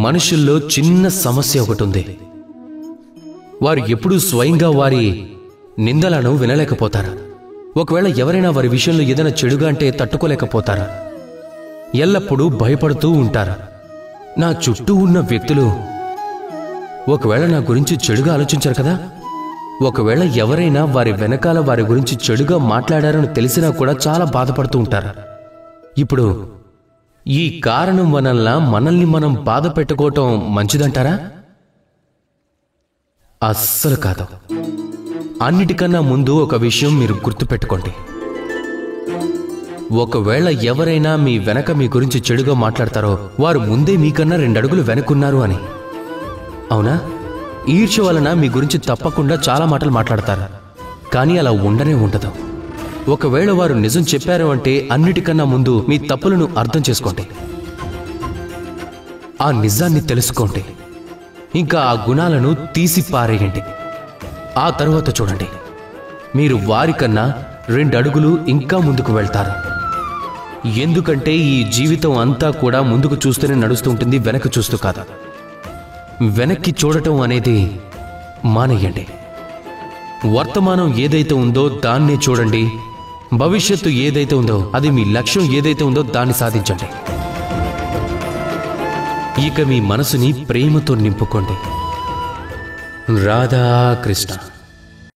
మనుషుల్లో చిన్న సమస్య ఒకటి ఉంది. వారు ఎప్పుడూ స్వయంగా వారి నిందలను వినలేకపోతారు. ఒకవేళ ఎవరైనా వారి విషయంలో ఏదైనా చెడుగా అంటే తట్టుకోలేకపోతారు. ఎల్లప్పుడూ భయపడుతూ ఉంటారు. నా చుట్టూ ఉన్న వ్యక్తులు ఒకవేళ నా గురించి చెడుగా ఆలోచించారు కదా, ఒకవేళ ఎవరైనా వారి వెనకాల వారి గురించి చెడుగా మాట్లాడారని తెలిసినా కూడా చాలా బాధపడుతూ ఉంటారు. ఇప్పుడు ఈ కారణం వలన మనల్ని మనం బాధ పెట్టుకోవటం మంచిదంటారా? అస్సలు కాదు. అన్నిటికన్నా ముందు ఒక విషయం మీరు గుర్తుపెట్టుకోండి. ఒకవేళ ఎవరైనా మీ వెనక మీ గురించి చెడుగా మాట్లాడతారో వారు ముందే మీకన్నా 2 అడుగులు వెనక్కున్నారు అని. అవునా? ఈర్ష్య వలన మీ గురించి తప్పకుండా చాలా మాటలు మాట్లాడతారు, కానీ అలా ఉండనే ఉండదు. ఒకవేళ వారు నిజం చెప్పారు అంటే అన్నిటికన్నా ముందు మీ తప్పులను అర్థం చేసుకోండి, ఆ నిజాన్ని తెలుసుకోండి, ఇంకా ఆ గుణాలను తీసి పారేయండి. ఆ తరువాత చూడండి, మీరు వారికన్నా 2 అడుగులు ఇంకా ముందుకు వెళ్తారు. ఎందుకంటే ఈ జీవితం అంతా కూడా ముందుకు చూస్తూనే నడుస్తూ ఉంటుంది, వెనక్కి చూస్తూ కాదు. వెనక్కి చూడటం అనేది మానేయండి. వర్తమానం ఏదైతే ఉందో దాన్నే చూడండి. భవిష్యత్తు ఏదైతే ఉందో, అది మీ లక్ష్యం ఏదైతే ఉందో దాన్ని సాధించండి. ఇక మీ మనసుని ప్రేమతో నింపుకోండి. రాధా కృష్ణ.